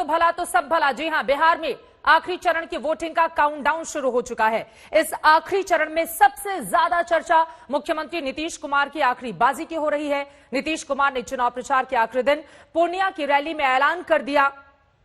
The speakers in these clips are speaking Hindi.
भला तो सब भला। जी हां, बिहार में आखिरी चरण की वोटिंग का काउंटडाउन शुरू हो चुका है। इस आखिरी चरण में सबसे ज्यादा चर्चा मुख्यमंत्री नीतीश कुमार की आखिरी बाजी की हो रही है। नीतीश कुमार ने चुनाव प्रचार के आखिरी दिन पूर्णिया की रैली में ऐलान कर दिया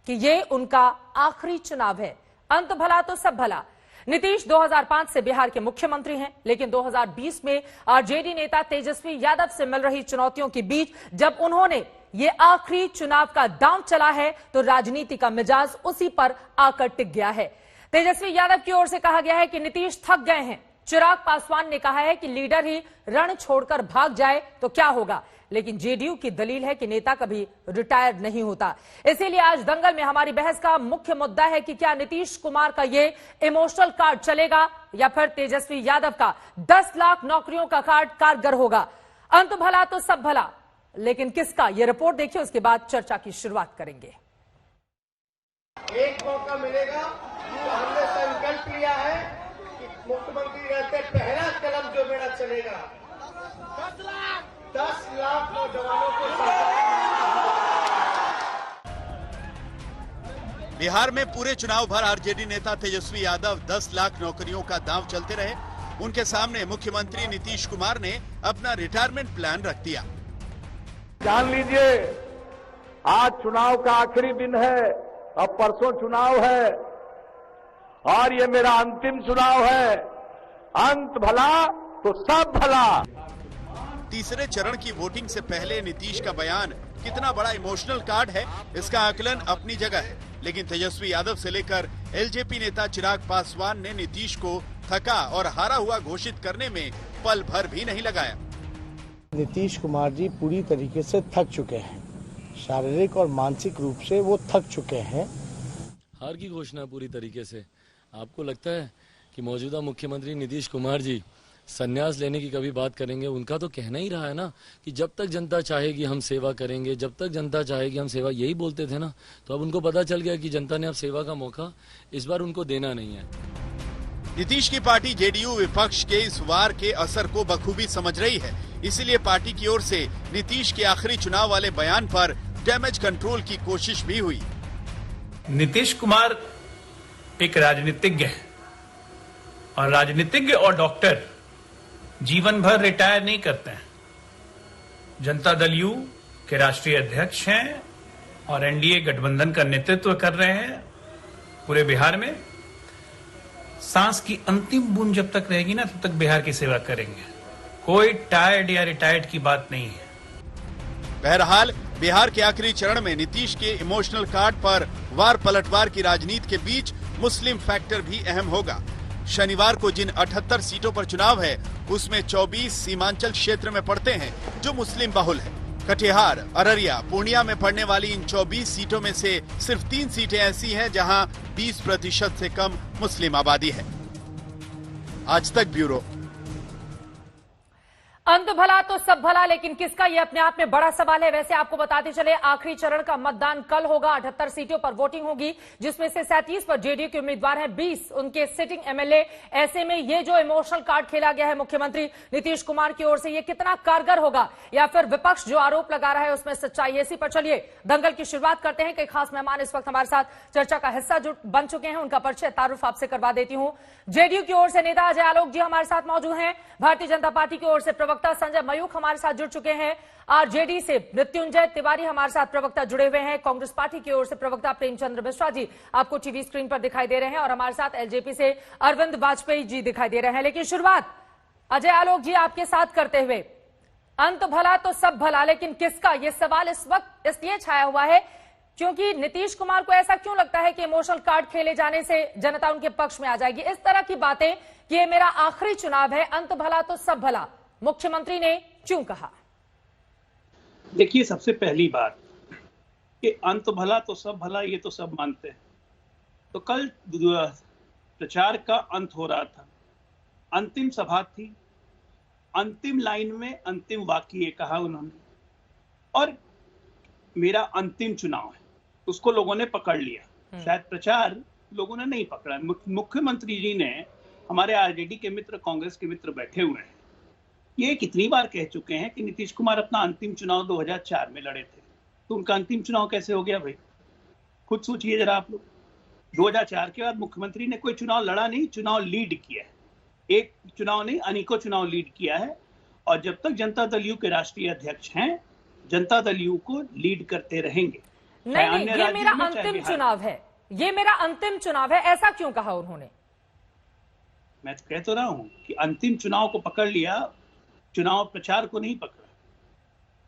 कि ये उनका आखिरी चुनाव है। अंत भला तो सब भला। नीतीश 2005 से बिहार के मुख्यमंत्री हैं, लेकिन 2020 में आरजेडी नेता तेजस्वी यादव से मिल रही चुनौतियों के बीच जब उन्होंने ये आखिरी चुनाव का दांव चला है तो राजनीति का मिजाज उसी पर आकर टिक गया है। तेजस्वी यादव की ओर से कहा गया है कि नीतीश थक गए हैं। चिराग पासवान ने कहा है कि लीडर ही रण छोड़कर भाग जाए तो क्या होगा, लेकिन जेडीयू की दलील है कि नेता कभी रिटायर नहीं होता। इसीलिए आज दंगल में हमारी बहस का मुख्य मुद्दा है कि क्या नीतीश कुमार का ये इमोशनल कार्ड चलेगा या फिर तेजस्वी यादव का 10 लाख नौकरियों का कार्ड कारगर होगा। अंत भला तो सब भला, लेकिन किसका? ये रिपोर्ट देखिए, उसके बाद चर्चा की शुरुआत करेंगे। एक मौका मिलेगा तो हमने संकल्प लिया है कि मुख्यमंत्री रहते पहला कदम जो मेरा चलेगा 10 लाख नौजवानों को। बिहार में पूरे चुनाव भर आरजेडी नेता तेजस्वी यादव 10 लाख नौकरियों का दांव चलते रहे। उनके सामने मुख्यमंत्री नीतीश कुमार ने अपना रिटायरमेंट प्लान रख दिया। जान लीजिए, आज चुनाव का आखिरी दिन है, अब परसों चुनाव है और ये मेरा अंतिम चुनाव है। अंत भला तो सब भला। तीसरे चरण की वोटिंग से पहले नीतीश का बयान कितना बड़ा इमोशनल कार्ड है, इसका आकलन अपनी जगह है, लेकिन तेजस्वी यादव से लेकर एलजेपी नेता चिराग पासवान ने नीतीश को थका और हारा हुआ घोषित करने में पल भर भी नहीं लगाया। नीतीश कुमार जी पूरी तरीके से थक चुके हैं, शारीरिक और मानसिक रूप से वो थक चुके हैं। हार की घोषणा पूरी तरीके से। आपको लगता है कि मौजूदा मुख्यमंत्री नीतीश कुमार जी संन्यास लेने की कभी बात करेंगे? उनका तो कहना ही रहा है ना कि जब तक जनता चाहेगी हम सेवा करेंगे, जब तक जनता चाहेगी हम सेवा, यही बोलते थे ना। तो अब उनको पता चल गया कि जनता ने अब सेवा का मौका इस बार उनको देना नहीं है। नीतीश की पार्टी जेडीयू विपक्ष के इस वार के असर को बखूबी समझ रही है, इसीलिए पार्टी की ओर से नीतीश के आखिरी चुनाव वाले बयान पर डैमेज कंट्रोल की कोशिश भी हुई। नीतीश कुमार एक राजनीतिज्ञ है और राजनीतिज्ञ और डॉक्टर जीवन भर रिटायर नहीं करते हैं। जनता दल यू के राष्ट्रीय अध्यक्ष हैं और एनडीए गठबंधन का नेतृत्व कर रहे हैं पूरे बिहार में। सांस की अंतिम बूंद जब तक रहेगी ना, तब तक बिहार की सेवा करेंगे। कोई टायर्ड या रिटायर्ड की बात नहीं है। बहरहाल बिहार के आखिरी चरण में नीतीश के इमोशनल कार्ड पर वार पलटवार की राजनीति के बीच मुस्लिम फैक्टर भी अहम होगा। शनिवार को जिन 78 सीटों पर चुनाव है, उसमें 24 सीमांचल क्षेत्र में पड़ते हैं जो मुस्लिम बहुल है। कटिहार, अररिया, पूर्णिया में पड़ने वाली इन 24 सीटों में से सिर्फ 3 सीटें ऐसी हैं जहां 20% से कम मुस्लिम आबादी है। आज तक ब्यूरो। अंत भला तो सब भला, लेकिन किसका? यह अपने आप में बड़ा सवाल है। वैसे आपको बताते चले, आखिरी चरण का मतदान कल होगा। 78 सीटों पर वोटिंग होगी, जिसमें से 37 पर जेडीयू के उम्मीदवार हैं, 20 उनके सिटिंग एमएलए। ऐसे में ये जो इमोशनल कार्ड खेला गया है मुख्यमंत्री नीतीश कुमार की ओर से, ये कितना कारगर होगा या फिर विपक्ष जो आरोप लगा रहा है उसमें सच्चाई? इसी पर चलिए दंगल की शुरुआत करते हैं। कई खास मेहमान इस वक्त हमारे साथ चर्चा का हिस्सा बन चुके हैं, उनका परिचय तारुफ आपसे करवा देती हूँ। जेडीयू की ओर से नेता अजय आलोक जी हमारे साथ मौजूद हैं। भारतीय जनता पार्टी की ओर से प्रवक्ता संजय मयूख हमारे साथ जुड़ चुके हैं। आरजेडी से मृत्युंजय तिवारी हमारे साथ प्रवक्ता जुड़े हुए हैं। कांग्रेस पार्टी की ओर से प्रवक्ता प्रेमचंद्र मिश्रा जी आपको टीवी स्क्रीन पर दिखाई दे रहे हैं और हमारे साथ एलजेपी से अरविंद वाजपेयी जी दिखाई दे रहे हैं। लेकिन शुरुआत अजय आलोक जी आपके साथ करते हुए, अंत भला तो सब भला, लेकिन किसका? यह सवाल इस वक्त इसलिए छाया हुआ है क्योंकि नीतीश कुमार को ऐसा क्यों लगता है कि इमोशनल कार्ड खेले जाने से जनता उनके पक्ष में आ जाएगी? इस तरह की बातें कि ये मेरा आखिरी चुनाव है, अंत भला तो सब भला, मुख्यमंत्री ने क्यों कहा? देखिए, सबसे पहली बात कि अंत भला तो सब भला, ये तो सब मानते हैं। तो कल प्रचार का अंत हो रहा था, अंतिम सभा थी, अंतिम लाइन में अंतिम वाक्य ये कहा उन्होंने, और मेरा अंतिम चुनाव है, उसको लोगों ने पकड़ लिया। शायद प्रचार लोगों ने नहीं पकड़ा। मुख्यमंत्री जी ने, हमारे आरजेडी के मित्र, कांग्रेस के मित्र बैठे हुए हैं, ये कितनी बार कह चुके हैं कि नीतीश कुमार अपना अंतिम चुनाव 2004 में लड़े थे, तो उनका अंतिम चुनाव कैसे हो गया भाई? खुद सोचिए जरा आप लोग, 2004 के बाद मुख्यमंत्री ने कोई चुनाव लड़ा नहीं, चुनाव लीड किया है। एक चुनाव नहीं, अनेकों चुनाव लीड किया है। और जब तक जनता दल यू के राष्ट्रीय अध्यक्ष हैं, जनता दल यू को लीड करते रहेंगे। नहीं, ये मेरा अंतिम चुनाव है, ये मेरा अंतिम चुनाव है, ऐसा क्यों कहा उन्होंने? मैं तो कह तो रहा हूं कि अंतिम चुनाव को पकड़ लिया, चुनाव प्रचार को नहीं पकड़ा।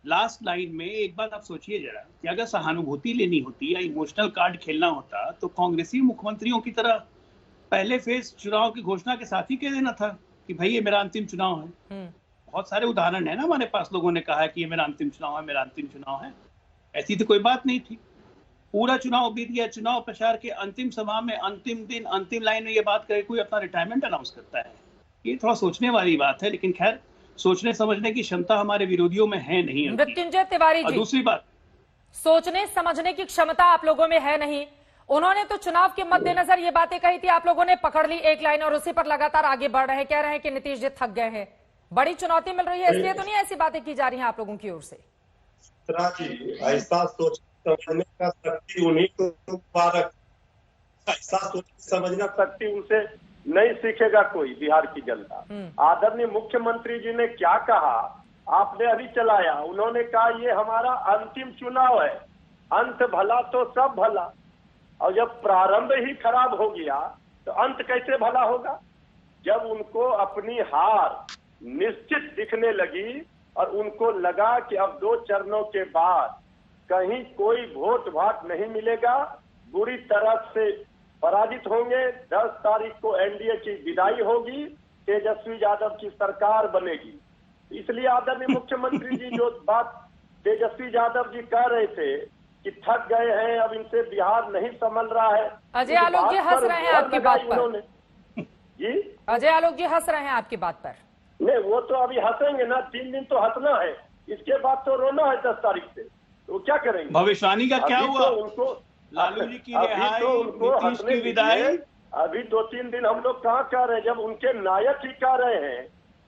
लास्ट लाइन में एक बात आप सोचिए जरा कि अगर सहानुभूति लेनी होती या इमोशनल कार्ड खेलना होता तो कांग्रेसी मुख्यमंत्रियों की तरह पहले फेज चुनाव की घोषणा के साथ ही कह देना था कि भाई ये मेरा अंतिम चुनाव है। बहुत सारे उदाहरण है ना हमारे पास, लोगों ने कहा कि ये मेरा अंतिम चुनाव है, मेरा अंतिम चुनाव है। ऐसी तो कोई बात नहीं थी। पूरा चुनाव बीत गया, चुनाव प्रचार के अंतिम सभा में, अंतिम दिन, अंतिम लाइन में ये बात करे कोई अपना रिटायरमेंट अनाउंस करता है। ये थोड़ा सोचने वाली बात है, लेकिन खैर सोचने समझने की क्षमता हमारे विरोधियों में है नहीं। मृत्युंजय तिवारी जी, दूसरी बात, सोचने समझने की क्षमता आप लोगों में है नहीं। उन्होंने तो चुनाव के मद्देनजर ये बातें कही थी, आप लोगों ने पकड़ ली एक लाइन और उसी पर लगातार आगे बढ़ रहे हैं, कह रहे हैं कि नीतीश जी थक गए हैं, बड़ी चुनौती मिल रही है, इसलिए तो नहीं ऐसी बातें की जा रही हैं आप लोगों की ओर से। ऐसा सोच समझने का शक्ति उन्हीं को मुबारक, ऐसा सोच समझना शक्ति उनसे नहीं सीखेगा कोई बिहार की जनता। आदरणीय मुख्यमंत्री जी ने क्या कहा आपने अभी चलाया, उन्होंने कहा ये हमारा अंतिम चुनाव है, अंत भला तो सब भला। और जब प्रारंभ ही खराब हो गया तो अंत कैसे भला होगा? जब उनको अपनी हार निश्चित दिखने लगी और उनको लगा कि अब 2 चरणों के बाद कहीं कोई वोट भाट नहीं मिलेगा, बुरी तरह से पराजित होंगे, 10 तारीख को एनडीए की विदाई होगी, तेजस्वी यादव की सरकार बनेगी। इसलिए आदरणीय मुख्यमंत्री जी जो बात तेजस्वी यादव जी कह रहे थे कि थक गए हैं, अब इनसे बिहार नहीं संभल रहा है, अजय आलोक जी हंस रहे हैं आपकी बात पर। जी अजय आलोक जी हंस रहे हैं आपकी बात पर। नहीं, वो तो अभी हंसेंगे ना, 3 दिन तो हंसना है, इसके बाद तो रोना है 10 तारीख से, तो क्या करेंगे? भविष्यवाणी का क्या हुआ? तो उनको लालू जी की रिहाई, नीतीश की विदाई। अभी 2-3 दिन हम लोग कहाँ कह रहे हैं, जब उनके नायक ही कह रहे हैं,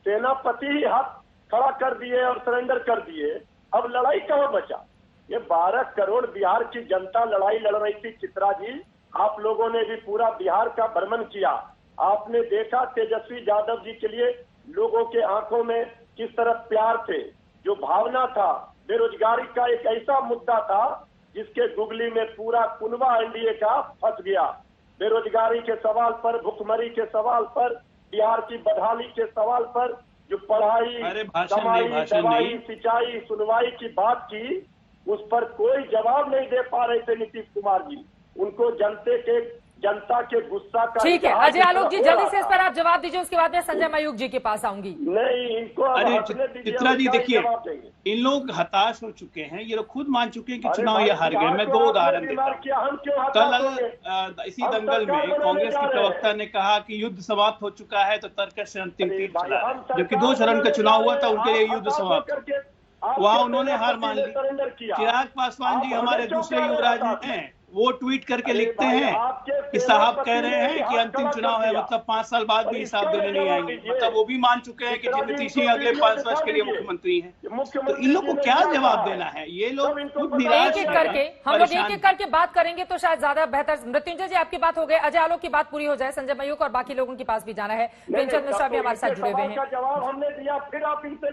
सेनापति ही हाथ खड़ा कर दिए और सरेंडर कर दिए, अब लड़ाई कहाँ बचा? ये 12 करोड़ बिहार की जनता लड़ाई लड़ रही थी। चित्रा जी, आप लोगों ने भी पूरा बिहार का भ्रमण किया, आपने देखा तेजस्वी यादव जी के लिए लोगों के आंखों में किस तरह प्यार थे, जो भावना था। बेरोजगारी का एक ऐसा मुद्दा था जिसके गुगली में पूरा कुनबा एनडीए का फंस गया। बेरोजगारी के सवाल पर, भुखमरी के सवाल पर, बिहार की बदहाली के सवाल पर जो पढ़ाई, कमाई, दवाई, सिंचाई, सुनवाई की बात की, उस पर कोई जवाब नहीं दे पा रहे थे नीतीश कुमार जी। उनको जनता के गुस्सा का। ठीक है अजय आलोक जी, जल्दी से इस पर आप जवाब दीजिए, उसके बाद मैं संजय मयूख जी के पास आऊंगी। नहीं, इनको अरे चित्रा जी देखिए, इन लोग हताश हो चुके हैं, ये लोग खुद मान चुके हैं कि चुनाव ये हार गए। मैं 2 उदाहरण देता हूं। कल इसी दंगल में कांग्रेस की प्रवक्ता ने कहा कि युद्ध समाप्त हो चुका है तो तर्कश से अंतिम तीर चला, जबकि 2 चरण का चुनाव हुआ था, उनके लिए युद्ध समाप्त, वहां उन्होंने हार मान ली। चिराग पासवान जी हमारे दूसरे युवराज हैं, वो ट्वीट करके लिखते हैं कि साहब कह रहे हैं कि अंतिम चुनाव है, मतलब 5 साल बाद भी हिसाब देने नहीं आएंगे। मतलब वो भी मान चुके हैं कि नीतीश ही अगले 5 वर्ष के लिए मुख्यमंत्री हैं। तो इन लोग को क्या जवाब देना है? ये लोग खुद निराश एक करके हम लोग एक करके बात करेंगे तो शायद ज्यादा बेहतर। मृत्युंजय जी आपकी बात हो गई, अजय आलोक की बात पूरी हो जाए, संजय मयूख और बाकी लोगों के पास भी जाना है। प्रेमचंद मिश्रा भी हमारे साथ जुड़े हुए हैं।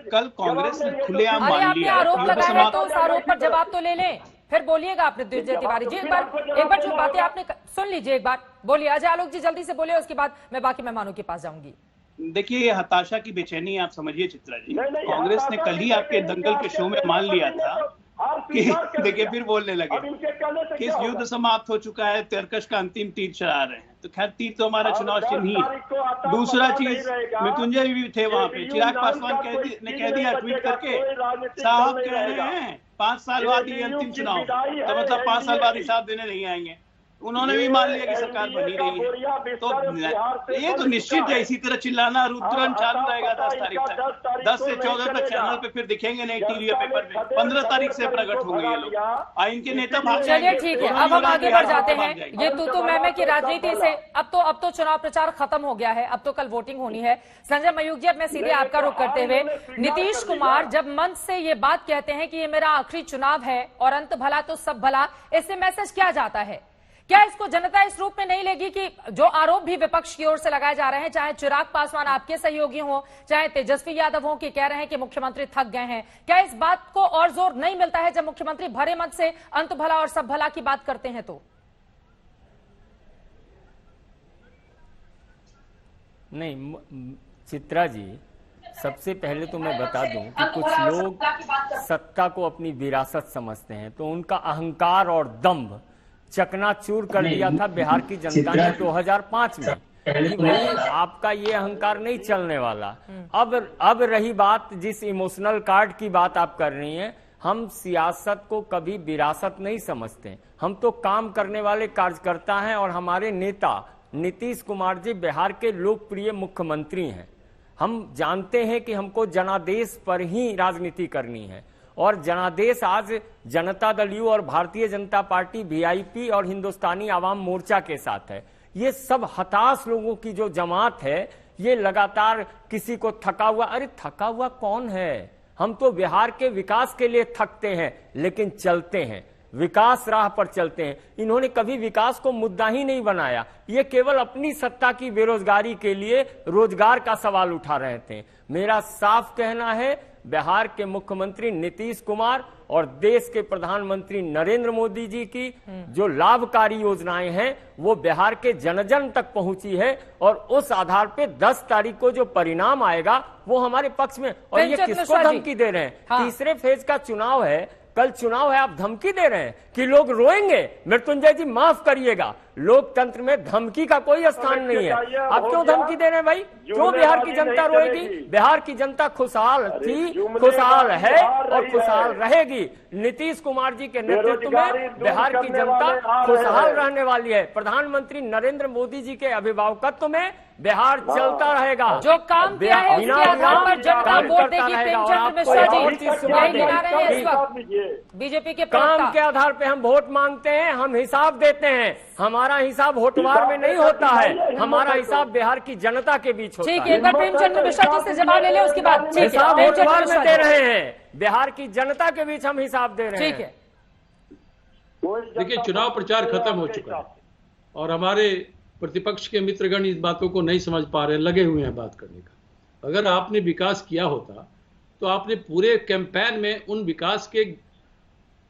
कल कांग्रेस ने खुलेआम अरे मान आपने लिया आरोप लगाया तो उस आरोप पर जवाब तो ले लें, फिर बोलिएगा आप मृत्युंजय तिवारी जी। एक बार जो बातें आपने सुन लीजिए, एक बार बोलिए अजय आलोक जी, जल्दी से बोलिए, उसके बाद मैं बाकी मेहमानों के पास जाऊंगी। देखिए ये हताशा की बेचैनी आप समझिए चित्रा जी। कांग्रेस ने कल ही आपके दंगल के शो में मान लिया था कि देखिए फिर बोलने लगे कि इस युद्ध समाप्त हो चुका है, तर्कश का अंतिम तीर चला रहे हैं। तो खैर तीर तो हमारा चुनाव चिन्ह ही है। दूसरा चीज, मृत्युंजय भी थे वहां पे, चिराग पासवान ने कह दिया ट्वीट करके, साहब कह रहे हैं 5 साल बाद ये अंतिम चुनाव, तो मतलब 5 साल बाद हिसाब देने नहीं आएंगे। उन्होंने भी मान लिया कि सरकार बनी रही है। तो ये तो निश्चित है, इसी तरह चिल्लाना तुरंत चालू रहेगा 10 तारीख तक। 10 से 14 तक चैनल पे फिर दिखेंगे नहीं, टीवी या पेपर में। 15 तारीख से प्रकट होंगे ये लोग, इनके नेता भाग जाएंगे। चलिए ठीक है, अब हम आगे बढ़ जाते हैं। ये तू मैं की राजनीति से अब तो चुनाव प्रचार खत्म हो गया है, अब तो कल वोटिंग होनी है। संजय मयूख जी, अब मैं सीधे आपका रुख करते हुए, नीतीश कुमार जब मंच से ये बात कहते हैं कि ये मेरा आखिरी चुनाव है और अंत भला तो सब भला, इससे मैसेज क्या जाता है? क्या इसको जनता इस रूप में नहीं लेगी कि जो आरोप भी विपक्ष की ओर से लगाए जा रहे हैं, चाहे चिराग पासवान आपके सहयोगी हो, चाहे तेजस्वी यादव हो, कि कह रहे हैं कि मुख्यमंत्री थक गए हैं, क्या इस बात को और जोर नहीं मिलता है जब मुख्यमंत्री भरे मन से अंत भला और सब भला की बात करते हैं? तो नहीं चित्रा जी, सबसे पहले तो मैं बता दूं कि कुछ लोग सत्ता को अपनी विरासत समझते हैं, तो उनका अहंकार और दंभ चकनाचूर कर दिया था बिहार की जनता ने 2005 में कि भाई आपका ये अहंकार नहीं चलने वाला। अब रही बात जिस इमोशनल कार्ड की बात आप कर रही हैं, हम सियासत को कभी विरासत नहीं समझते, हम तो काम करने वाले कार्यकर्ता हैं। और हमारे नेता नीतीश कुमार जी बिहार के लोकप्रिय मुख्यमंत्री हैं। हम जानते हैं कि हमको जनादेश पर ही राजनीति करनी है, और जनादेश आज जनता दल यू और भारतीय जनता पार्टी वीआईपी और हिंदुस्तानी आवाम मोर्चा के साथ है। ये सब हताश लोगों की जो जमात है, ये लगातार किसी को थका हुआ, अरे थका हुआ कौन है? हम तो बिहार के विकास के लिए थकते हैं, लेकिन चलते हैं, विकास राह पर चलते हैं। इन्होंने कभी विकास को मुद्दा ही नहीं बनाया, ये केवल अपनी सत्ता की बेरोजगारी के लिए रोजगार का सवाल उठा रहे थे। मेरा साफ कहना है, बिहार के मुख्यमंत्री नीतीश कुमार और देश के प्रधानमंत्री नरेंद्र मोदी जी की जो लाभकारी योजनाएं हैं, वो बिहार के जन जन तक पहुंची है, और उस आधार पे 10 तारीख को जो परिणाम आएगा वो हमारे पक्ष में। और ये किसको धमकी दे रहे हैं? हाँ। तीसरे फेज का चुनाव है, कल चुनाव है, आप धमकी दे रहे हैं कि लोग रोएंगे। मृत्युंजय जी माफ करिएगा, लोकतंत्र में धमकी का कोई स्थान नहीं है। आप क्यों धमकी दे रहे हैं भाई? क्यों बिहार की जनता रोएगी? बिहार की जनता खुशहाल थी, खुशहाल है और खुशहाल रहेगी। नीतीश कुमार जी के नेतृत्व में बिहार की जनता खुशहाल रहने वाली है। प्रधानमंत्री नरेंद्र मोदी जी के अभिभावकत्व में बिहार चलता रहेगा। जो काम किया है उसके आधार पर जनता वोट देगी। प्रेमचंद्र मिश्रा जी यही गिना रहे हैं इस वक्त बीजेपी के काम के आधार पे हम वोट मांगते हैं, हम हिसाब देते हैं। हमारा हिसाब होटवार में नहीं होता है, हमारा हिसाब बिहार की जनता के बीच होता है। ठीक है, एक बार प्रेमचंद्र मिश्रा जी से जवाब ले ले, उसके बाद हिसाब होटवार में दे रहे हैं, बिहार की जनता के बीच हम हिसाब दे रहे हैं। ठीक है, देखिए चुनाव प्रचार खत्म हो चुका है और हमारे प्रतिपक्ष के मित्रगण इस बातों को नहीं समझ पा रहे, लगे हुए हैं बात करने का। अगर आपने विकास किया होता तो आपने पूरे कैंपेन में उन विकास के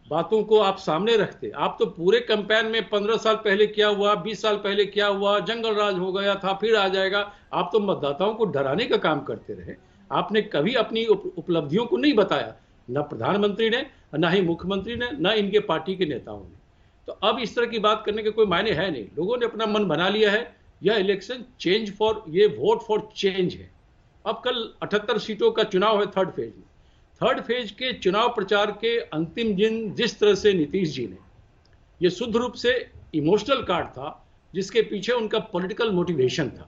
बातों को आप सामने रखते। आप तो पूरे कैंपेन में 15 साल पहले क्या हुआ, 20 साल पहले क्या हुआ, जंगल राज हो गया था, फिर आ जाएगा, आप तो मतदाताओं को डराने का काम करते रहे। आपने कभी अपनी उपलब्धियों को नहीं बताया, न प्रधानमंत्री ने, न ही मुख्यमंत्री ने, न इनके पार्टी के नेताओं ने। तो अब इस तरह की बात करने के कोई मायने है नहीं। लोगों ने अपना मन बना लिया है, यह इलेक्शन चेंज फॉर, ये वोट फॉर चेंज है। अब कल 78 सीटों का चुनाव है थर्ड फेज में। थर्ड फेज के चुनाव प्रचार के अंतिम दिन जिस तरह से नीतीश जी ने, ये शुद्ध रूप से इमोशनल कार्ड था, जिसके पीछे उनका पॉलिटिकल मोटिवेशन था।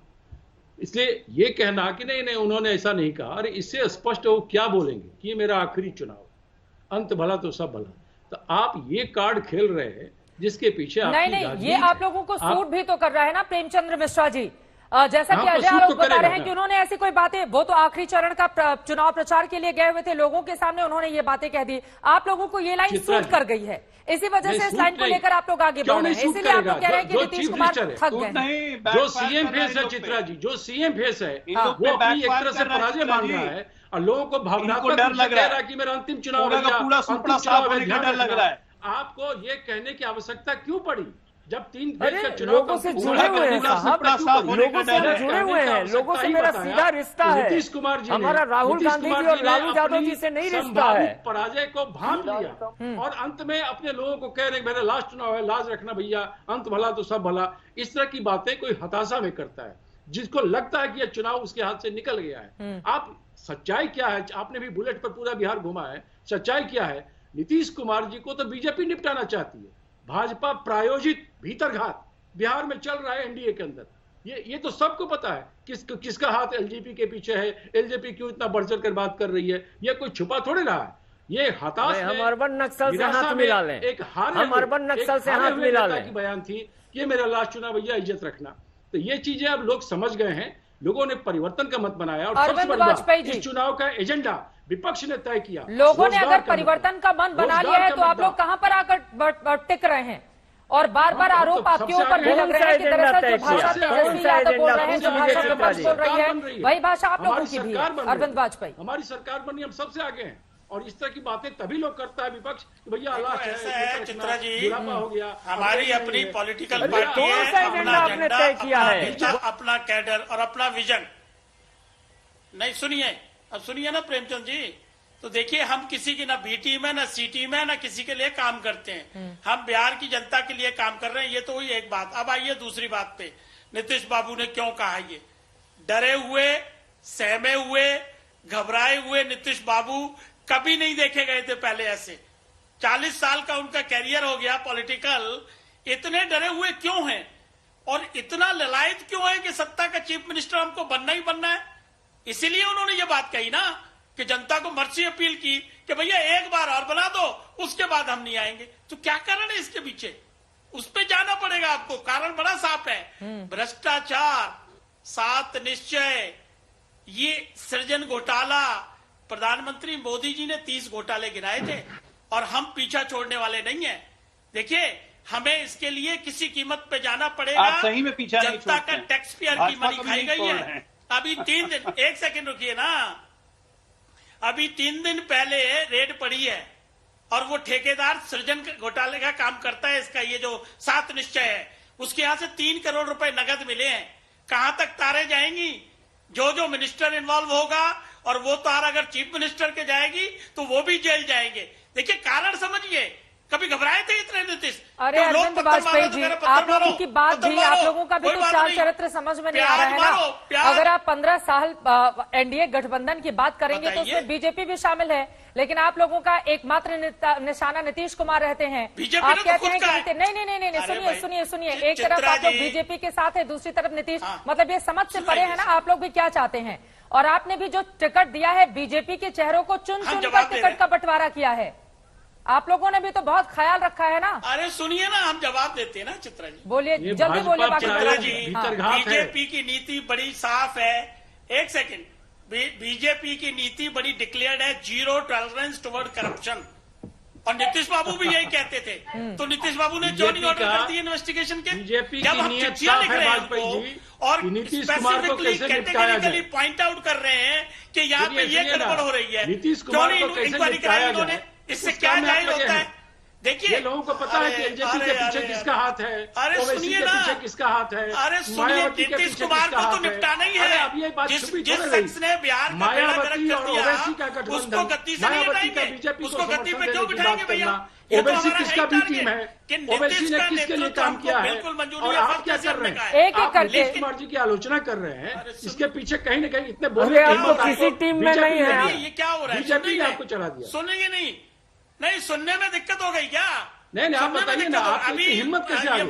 इसलिए ये कहना कि नहीं नहीं उन्होंने ऐसा नहीं कहा, अरे इससे स्पष्ट हो क्या बोलेंगे कि ये मेरा आखिरी चुनाव है, अंत भला तो सब भला। तो आप ये कार्ड खेल रहे हैं जिसके पीछे नहीं, ये आप लोगों को सूट भी तो कर रहा है ना प्रेमचंद्र मिश्रा जी। जैसा कि अजय आरोप बता रहे हैं कि उन्होंने ऐसी कोई बातें, वो तो आखिरी चरण का चुनाव प्रचार के लिए गए हुए थे, लोगों के सामने उन्होंने ये बातें कह दी। आप लोगों को ये लाइन सूट कर गई है, इसी वजह से इस लाइन को लेकर आप लोग आगे बढ़ रहे हैं। इसीलिए आप लोग कह रहे हैं कि नीतीश कुमार थक गए। जो सीएम फेस है चित्रा जी, जो सीएम फेस है वो अपनी एक तरह से पराजय मान रहा है और लोगों को भावनात्मक डर लग रहा है कि मेरा अंतिम चुनाव है, डर लग रहा है। आपको ये कहने की आवश्यकता क्यों पड़ी जब 3 फेज का चुनाव? लोगों से जुड़े हुए हैं साहब, लोगों से जुड़े हुए हैं, लोगों से मेरा सीधा रिश्ता है। नीतीश कुमार जी, हमारा राहुल गांधी जी और लालू यादव जी से नहीं रिश्ता है। पराजय को भांप लिया और अंत में अपने लोगों को कह रहे मेरा लास्ट चुनाव है, लाज रखना भैया, अंत भला तो सब भला। इस तरह की बातें कोई हताशा में करता है, जिसको लगता है कि यह चुनाव उसके हाथ से निकल गया है। आप सच्चाई क्या है? आपने भी बुलेट पर पूरा बिहार घुमा है, सच्चाई क्या है? नीतीश कुमार जी को तो बीजेपी निपटाना चाहती है, भाजपा प्रायोजित भीतरघात बिहार में चल रहा है एनडीए के अंदर। ये तो सबको पता है किसका हाथ एलजेपी के पीछे है, एलजेपी क्यों इतना बढ़ चढ़ कर बात कर रही है। ये कोई छुपा थोड़े रहा है, ये हताश हम अर्बन नक्सल से हाथ मिला लें, हम अर्बन नक्सल से हाथ मिला लें की बयान थी कि मेरा लास्ट चुनाव भैया, इज्जत रखना। तो ये चीजें अब लोग समझ गए हैं, लोगों ने परिवर्तन का मत बनाया और सबसे बड़ी बात, इस चुनाव का एजेंडा विपक्ष ने तय किया। लोगों ने अगर परिवर्तन का मन बना लिया है तो आप लोग कहां पर आकर टिक रहे हैं? और बार बार आरोप आपके ऊपर भी लग रहे हैं कि दरअसल जो भाषा तेजस्वी यादव बोल रहे हैं, जो भाषा विपक्ष बोल रही है, वही भाषा आप लोगों की भी है। अरविंद वाजपेयी, हमारी सरकार बनी, हम सबसे आगे हैं, और इस तरह की बातें तभी लोग करता है विपक्ष कि भैया ऐसा है चित्रा जी, हो गया। हमारी अपनी पॉलिटिकल पार्टी है, अपना एजेंडा, अपना कैडर और अपना विजन। नहीं सुनिए, अब सुनिए ना प्रेमचंद जी, तो देखिए हम किसी की ना बी टीम है ना सी टीम है ना किसी के लिए काम करते हैं, हम बिहार की जनता के लिए काम कर रहे हैं। ये तो हुई एक बात। अब आइए दूसरी बात पे, नीतीश बाबू ने क्यों कहा ये? डरे हुए, सहमे हुए, घबराए हुए नीतीश बाबू कभी नहीं देखे गए थे पहले ऐसे। 40 साल का उनका कैरियर हो गया पॉलिटिकल, इतने डरे हुए क्यों हैं और इतना ललायत क्यों है कि सत्ता का चीफ मिनिस्टर हमको बनना ही बनना है? इसीलिए उन्होंने ये बात कही ना कि जनता को मर्जी अपील की कि भैया एक बार और बना दो, उसके बाद हम नहीं आएंगे। तो क्या कारण है इसके पीछे? उस पे जाना पड़ेगा आपको। कारण बड़ा साफ है, भ्रष्टाचार, 7 निश्चय, ये सृजन घोटाला। प्रधानमंत्री मोदी जी ने 30 घोटाले गिनाए थे और हम पीछा छोड़ने वाले नहीं है। देखिए हमें इसके लिए किसी कीमत पे जाना पड़ेगा। आप सही में पीछा नहीं जनता का टैक्स पेयर की मनी खाई गई है। अभी 3 दिन, एक सेकंड रुकिए ना, अभी 3 दिन पहले रेड पड़ी है और वो ठेकेदार सृजन घोटाले का काम करता है। इसका ये जो 7 निश्चय है, उसके यहां से 3 करोड़ रुपए नगद मिले हैं। कहां तक तारें जाएंगी? जो मिनिस्टर इन्वॉल्व होगा, और वो तार अगर चीफ मिनिस्टर के जाएगी तो वो भी जेल जाएंगे। देखिए कारण समझिए, कभी घबराए थे इतने नीतीश? अरे अरविंद वाजपेयी जी, आप लोगों की बात भी, आप लोगों का भी तो चाल चरित्र समझ में नहीं आ रहा है ना। अगर आप 15 साल एनडीए गठबंधन की बात करेंगे तो उसमें बीजेपी भी शामिल है, लेकिन आप लोगों का एकमात्र निशाना नीतीश कुमार रहते हैं। आप कहते हैं कि नहीं, सुनिए, एक तरफ आप लोग बीजेपी के साथ है, दूसरी तरफ नीतीश, मतलब ये समझ से परे है ना आप लोग भी क्या चाहते हैं। और आपने भी जो टिकट दिया है बीजेपी के चेहरों को चुन कर टिकट का बंटवारा किया है। आप लोगों ने भी तो बहुत ख्याल रखा है ना। अरे सुनिए ना, हम जवाब देते हैं ना चित्रा जी। बोलिए, जल्दी बोलिए। चित्रा जी, बीजेपी की नीति बड़ी साफ है। एक सेकंड, बीजेपी की नीति बड़ी डिक्लेयर्ड है, 0 टॉलरेंस टुवर्ड करप्शन। और नीतीश बाबू भी यही कहते थे, तो नीतीश बाबू ने क्यों नहीं ऑर्डर कर दिए इन्वेस्टिगेशन के? जब हम चिट्ठियां लिख रहे हैं उनको और स्पेसिफिकली कैटेगरिकली पॉइंट आउट कर रहे हैं कि यहाँ पे ये गड़बड़ हो रही है, क्यों नहीं इंक्वायरी कराई उन्होंने? इससे क्या जाहिर होता है? देखिए लोगों को पता है कि एलजेपी के पीछे किसका हाथ है, अरे सुनिए ना, पीछे किसका हाथ है। अरे सुनिए, नीतीश कुमार को तो निपटाना ही है। जिस शख्स ने बिहार का बेड़ा गर्क कर दिया, उसको गद्दी से नहीं हटाएंगे। उसको गद्दी पे क्यों बिठाएंगे भैया? ओवैसी किसका भी टीम है, ओवैसी ने किसके लिए काम किया है, और आप क्या कर रहे हैं? एक नीतीश कुमार जी की आलोचना कर रहे हैं, इसके पीछे कहीं न कहीं इतने बोले किसी टीम में नहीं है। ये क्या हो रहा है? बीजेपी ने आपको चढ़ा दिया। सुनेंगे नहीं, सुनने में दिक्कत हो गई क्या? नहीं, आप बताइए ना, आपकी हिम्मत कैसे आ गई?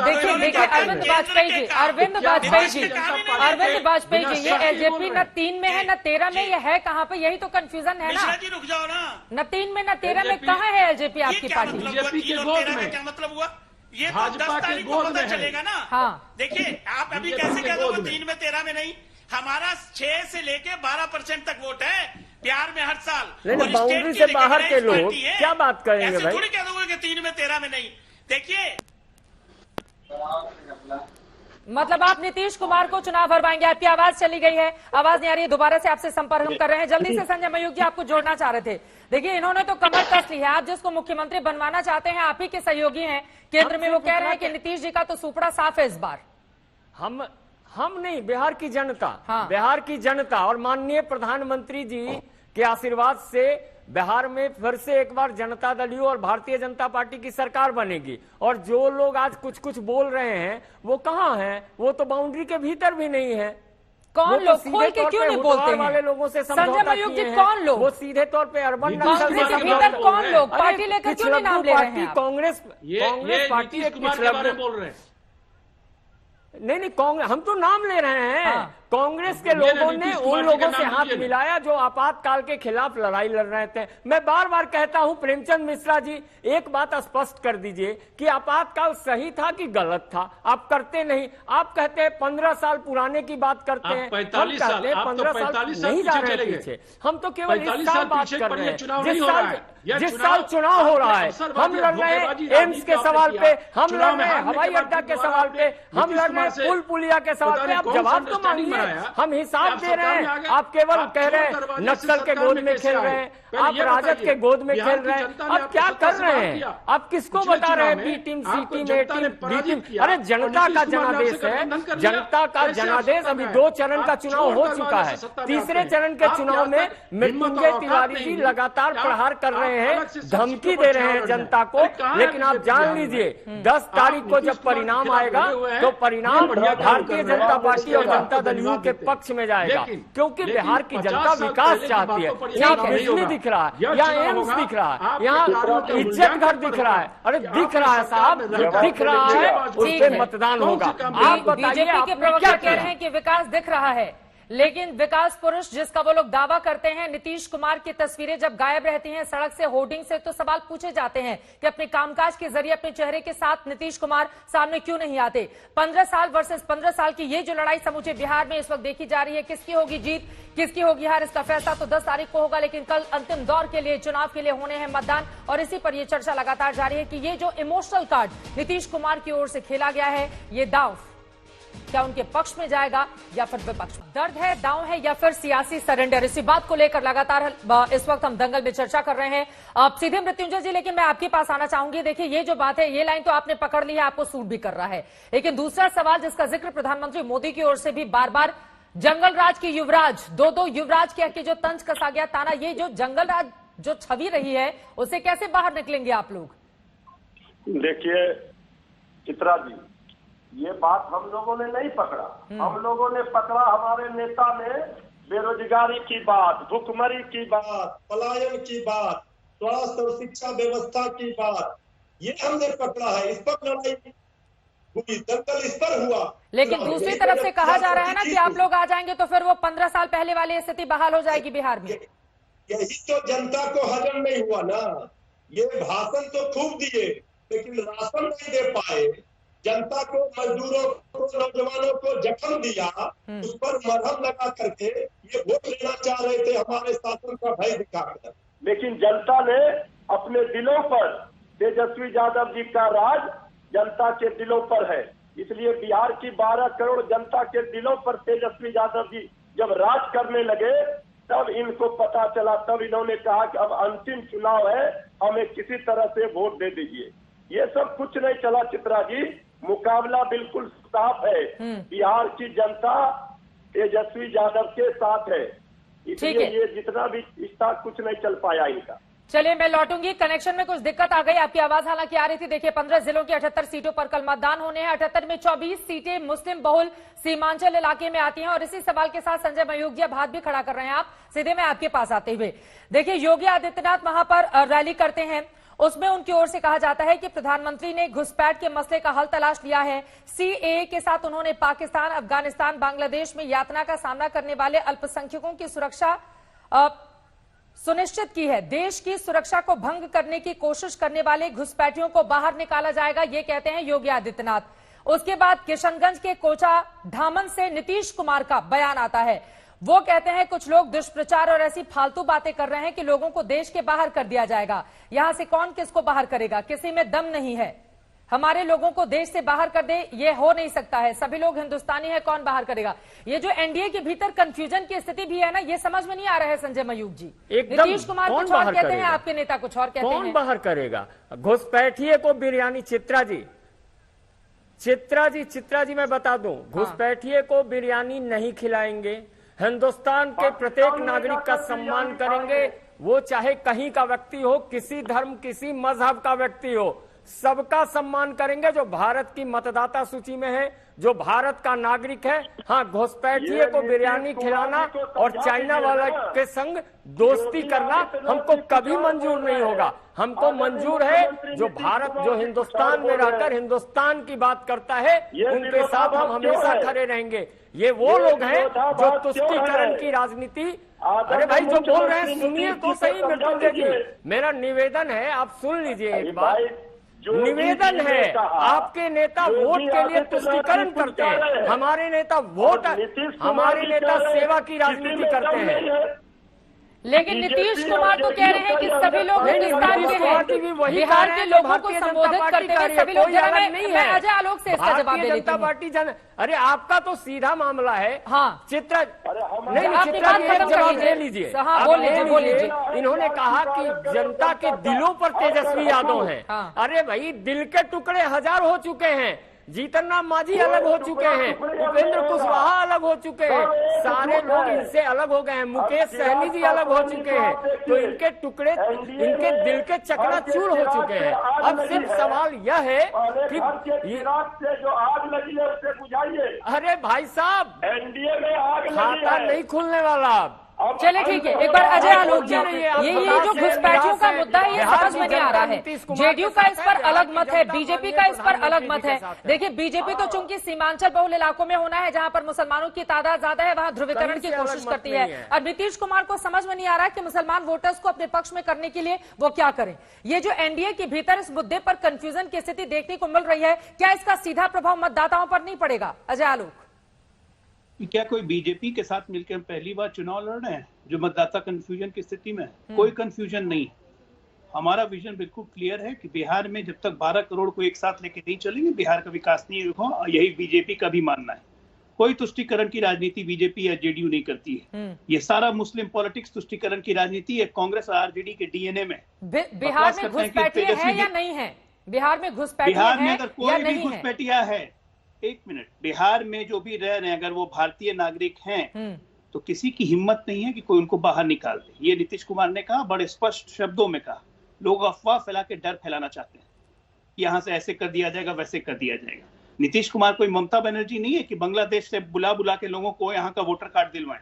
देखिए अरविंद वाजपेयी जी, ये एलजेपी न 3 में है न 13 में, ये है कहाँ पे? यही तो कंफ्यूजन है ना। जी रुक जाओ ना, न 3 में न 13 में कहाँ है एलजेपी आपकी पार्टी? बीजेपी के गोद में। क्या मतलब हुआ? ये तो भाजपा 10 के तारीख को गोद पता में चलेगा ना। हाँ देखिए आप अभी कैसे कह दोगे 3 में 13 में नहीं? हमारा 6 से लेके 12% तक वोट है बिहार में हर साल। नहीं, बाउंड्री से बाहर के लोग क्या बात करेंगे भाई? थोड़ी कह दोगे कि 3 में 13 में नहीं। देखिए मतलब आप नीतीश कुमार को चुनाव हरवाएंगे? आपकी आवाज चली गई है, आवाज नहीं आ रही है। दोबारा से आपसे संपर्क हम कर रहे हैं। जल्दी से संजय मयूख जी आपको जोड़ना चाह रहे थे। देखिए इन्होंने तो कमर कस ली है। आप जिसको मुख्यमंत्री बनवाना चाहते हैं, आप ही के सहयोगी हैं केंद्र में, वो कह रहे हैं कि नीतीश जी का तो सुपड़ा साफ है इस बार। हम नहीं, बिहार की जनता। हाँ। बिहार की जनता और माननीय प्रधानमंत्री जी के आशीर्वाद से बिहार में फिर से एक बार जनता दल यू और भारतीय जनता पार्टी की सरकार बनेगी। और जो लोग आज कुछ बोल रहे हैं वो कहाँ हैं? वो तो बाउंड्री के भीतर भी नहीं है। कौन लोग? खोल के क्यों नहीं बोलते हैं? वाले लोगों से संजय मयूख जी, कौन लोग? वो सीधे तौर पे अर्बन बाउंड्री के भीतर कौन लोग? पार्टी लेकर क्यों नहीं नाम ले रहे हैं? कांग्रेस पार्टी कुमार के बारे में बोल रहे हैं। नहीं, कांग्रेस, हम तो नाम ले रहे हैं। कांग्रेस के लोगों ने उन लोगों से हाथ मिलाया जो आपातकाल के खिलाफ लड़ाई लड़ रहे थे। मैं बार बार कहता हूं प्रेमचंद मिश्रा जी, एक बात स्पष्ट कर दीजिए कि आपातकाल सही था कि गलत था। आप करते नहीं, आप कहते हैं 15 साल पुराने की बात करते हैं, 45 साल, 15 साल नहीं जा रहे हैं पीछे, हम तो केवल इस साल बात कर रहे हैं जिस साल चुनाव हो रहा है। हम लड़ रहे हैं एम्स के सवाल पे, हम लड़ रहे हैं हवाई अड्डा के सवाल पे, हम लड़ रहे हैं पुल पुलिया के सवाल पे। आप जवाब तो मांगिए, हम हिसाब दे रहे हैं। आप केवल कह रहे हैं नक्सल के गोद में खेल रहे हैं, आप राजद के गोद में खेल रहे हैं। आप क्या कर रहे हैं? आप किसको बता रहे हैं बी टीम, सी टीम, ए टीम, बी टीम? अरे जनता का जनादेश है, जनता का जनादेश। अभी 2 चरण का चुनाव हो चुका है, तीसरे चरण के चुनाव में मृत्युंजय तिवारी जी लगातार प्रहार कर रहे हैं, धमकी दे रहे हैं जनता को। लेकिन आप जान लीजिए 10 तारीख को जब परिणाम आएगा तो परिणाम भारतीय जनता पार्टी और जनता दल यू के पक्ष में जाएगा, क्योंकि बिहार की जनता विकास चाहती है। यहाँ बिजली दिख रहा है, यहाँ एम्स दिख रहा है, यहाँ इज्जत घर दिख रहा है। अरे दिख रहा है साहब, दिख रहा है, उस पे मतदान होगा। आप बताइए, बीजेपी के प्रवक्ता कह रहे हैं कि विकास दिख रहा है, लेकिन विकास पुरुष जिसका वो लोग दावा करते हैं, नीतीश कुमार की तस्वीरें जब गायब रहती हैं सड़क से, होर्डिंग से, तो सवाल पूछे जाते हैं कि अपने कामकाज के जरिए अपने चेहरे के साथ नीतीश कुमार सामने क्यों नहीं आते। 15 साल वर्सेस 15 साल की ये जो लड़ाई समूचे बिहार में इस वक्त देखी जा रही है, किसकी होगी जीत, किसकी होगी हार, इसका फैसला तो 10 तारीख को होगा। लेकिन कल अंतिम दौर के लिए, चुनाव के लिए होने हैं मतदान, और इसी पर यह चर्चा लगातार जारी है कि ये जो इमोशनल कार्ड नीतीश कुमार की ओर से खेला गया है, ये दांव क्या उनके पक्ष में जाएगा या फिर विपक्ष में? दर्द है, दांव है या फिर सियासी सरेंडर, इसी बात को लेकर लगातार इस वक्त हम दंगल में चर्चा कर रहे हैं। अब सीधे मृत्युंजय जी, लेकिन मैं आपके पास आना चाहूंगी। देखिए, ये जो बात है, ये लाइन तो आपने पकड़ ली है, आपको सूट भी कर रहा है, लेकिन दूसरा सवाल जिसका जिक्र प्रधानमंत्री मोदी की ओर से भी बार बार, जंगल राज की युवराज, दो युवराज के जो तंज कसा गया ताना, ये जो जंगल राज जो छवि रही है, उससे कैसे बाहर निकलेंगे आप लोग? देखिए चित्रा जी, ये बात हम लोगों ने नहीं पकड़ा, हम लोगों ने पकड़ा, हमारे नेता ने बेरोजगारी की बात, भुखमरी की बात, पलायन की बात, स्वास्थ्य और शिक्षा व्यवस्था की बात, ये हमने पकड़ा है। इस पर लड़ाई हुई, दंगल इस पर हुआ। लेकिन दूसरी तरफ से कहा जा रहा है ना कि आप लोग आ जाएंगे तो फिर वो 15 साल पहले वाली स्थिति बहाल हो जाएगी बिहार में। यही तो जनता को हजम नहीं हुआ ना। ये भाषण तो खूब दिए, लेकिन राशन नहीं दे पाए, जनता को, मजदूरों को, नौजवानों को जख्म दिया, उस पर मरहम लगा करके ये वोट लेना चाह रहे थे, हमारे शासन का भय दिखाकर। लेकिन जनता ने अपने दिलों पर, तेजस्वी यादव जी का राज जनता के दिलों पर है, इसलिए बिहार की 12 करोड़ जनता के दिलों पर तेजस्वी यादव जी जब राज करने लगे, तब इनको पता चला, तब इन्होंने कहा कि अब अंतिम चुनाव है, हमें किसी तरह से वोट दे दीजिए। ये सब कुछ नहीं चला चित्रा जी, मुकाबला बिल्कुल साफ है। बिहार की जनता तेजस्वी यादव के साथ है, इसलिए ये जितना भी रिश्ता कुछ नहीं चल पाया इनका। चलिए, मैं लौटूंगी, कनेक्शन में कुछ दिक्कत आ गई, आपकी आवाज हालांकि आ रही थी। देखिए, 15 जिलों की 78 सीटों पर कल मतदान होने हैं। 78 में 24 सीटें मुस्लिम बहुल सीमांचल इलाके में आती हैं, और इसी सवाल के साथ संजय मयूख जी हाथ भी खड़ा कर रहे हैं। आप सीधे मैं आपके पास आते हुए, देखिए, योगी आदित्यनाथ वहां पर रैली करते हैं, उसमें उनकी ओर से कहा जाता है कि प्रधानमंत्री ने घुसपैठ के मसले का हल तलाश लिया है। सीएए के साथ उन्होंने पाकिस्तान, अफगानिस्तान, बांग्लादेश में यातना का सामना करने वाले अल्पसंख्यकों की सुरक्षा सुनिश्चित की है। देश की सुरक्षा को भंग करने की कोशिश करने वाले घुसपैठियों को बाहर निकाला जाएगा, ये कहते हैं योगी आदित्यनाथ। उसके बाद किशनगंज के कोचा धामन से नीतीश कुमार का बयान आता है। वो कहते हैं कुछ लोग दुष्प्रचार और ऐसी फालतू बातें कर रहे हैं कि लोगों को देश के बाहर कर दिया जाएगा। यहां से कौन किसको बाहर करेगा, किसी में दम नहीं है। हमारे लोगों को देश से बाहर कर दे, ये हो नहीं सकता है। सभी लोग हिंदुस्तानी है, कौन बाहर करेगा? ये जो एनडीए के भीतर कंफ्यूजन की स्थिति भी है ना, ये समझ में नहीं आ रहा है संजय मयूख जी। नीतीश कुमार कुछ और कहते हैं, आपके नेता कुछ और कहते हैं। कौन बाहर करेगा घुसपैठिए को? बिरयानी चित्रा जी मैं बता दूं, घुसपैठिए को बिरयानी नहीं खिलाएंगे। हिंदुस्तान के प्रत्येक नागरिक का सम्मान करेंगे, वो चाहे कहीं का व्यक्ति हो, किसी धर्म, किसी मजहब का व्यक्ति हो। सबका सम्मान करेंगे जो भारत की मतदाता सूची में है, जो भारत का नागरिक है। हाँ, घुसपैठिए को बिरयानी खिलाना और चाइना वाला के संग दोस्ती करना हमको कभी मंजूर नहीं होगा। हमको मंजूर है जो भारत, जो हिंदुस्तान में रहकर हिंदुस्तान की बात करता है, उनके साथ हम हमेशा खड़े रहेंगे। ये वो लोग हैं जो तुष्टीकरण की राजनीति, अरे भाई जो बोल रहे हैं सुनिए तो सही मृत्युंजय जी, मेरा निवेदन है आप सुन लीजिए एक बार। निवेदन है, आपके नेता वोट के लिए तुष्टीकरण करते हैं, हमारे नेता सेवा की राजनीति करते हैं। लेकिन नीतीश कुमार तो कह रहे हैं कि सभी लोग हिंदुस्तान के हैं, बिहार के लोगों को संबोधित करते हुए सभी लोग मैं अजय आलोक से इसका जवाब दे लेती हूं। अरे आपका तो सीधा मामला है। हाँ, चित्रा चित्रा जी एक जवाब दे लीजिए। हाँ, बोल लीजिए। इन्होंने कहा कि जनता के दिलों पर तेजस्वी यादव हैं। अरे भाई, दिल के टुकड़े हजार हो चुके हैं। जीतन राम मांझी अलग हो चुके हैं, उपेंद्र कुशवाहा अलग हो चुके हैं, सारे लोग इनसे अलग हो गए हैं, मुकेश सहनी जी अलग हो चुके हैं। तो इनके टुकड़े, इनके दिल के चकनाचूर हो चुके हैं। अब सिर्फ सवाल यह है कि से जो आग लगी है उससे बुझाइए। अरे भाई साहब, एनडीए में आग खाता नहीं खुलने वाला। चले ठीक है, एक बार अजय आलोक जी, ये जो घुसपैठियों का मुद्दा है ये समझ में नहीं आ रहा है। जेडीयू का इस पर अलग मत है, बीजेपी का इस पर अलग मत है। देखिए, बीजेपी तो चूंकि सीमांचल बहुल इलाकों में होना है, जहां पर मुसलमानों की तादाद ज्यादा है, वहां ध्रुवीकरण की कोशिश करती है। और नीतीश कुमार को समझ में नहीं आ रहा है कि मुसलमान वोटर्स को अपने पक्ष में करने के लिए वो क्या करें। ये जो एनडीए के भीतर इस मुद्दे पर कंफ्यूजन की स्थिति देखने को मिल रही है, क्या इसका सीधा प्रभाव मतदाताओं पर नहीं पड़ेगा? अजय आलोक, क्या कोई बीजेपी के साथ मिलकर हम पहली बार चुनाव लड़ रहे हैं जो मतदाता कंफ्यूजन की स्थिति में है? कोई कंफ्यूजन नहीं। हमारा विजन बिल्कुल क्लियर है कि बिहार में जब तक 12 करोड़ को एक साथ लेके नहीं चलेंगे, बिहार का विकास नहीं होगा। यही बीजेपी का भी मानना है। कोई तुष्टीकरण की राजनीति बीजेपी या जेडीयू नहीं करती है। ये सारा मुस्लिम पॉलिटिक्स तुष्टीकरण की राजनीति है, कांग्रेस और आरजेडी के डीएनए में। बिहार में घुसपैठिए है या नहीं है? बिहार में घुसपैठिए बिहार में अगर कोई भी घुसपैठिया है, एक मिनट, बिहार में जो भी रह रहे हैं अगर वो भारतीय नागरिक हैं तो किसी की हिम्मत नहीं है कि कोई उनको बाहर निकाल दे। ये नीतीश कुमार ने कहा, बड़े स्पष्ट शब्दों में कहा। लोग अफवाह फैला के डर फैलाना चाहते हैं, यहां से ऐसे कर दिया जाएगा, वैसे कर दिया जाएगा। नीतीश कुमार कोई ममता बनर्जी नहीं है कि बांग्लादेश से बुला बुला के लोगों को यहाँ का वोटर कार्ड दिलवाएं।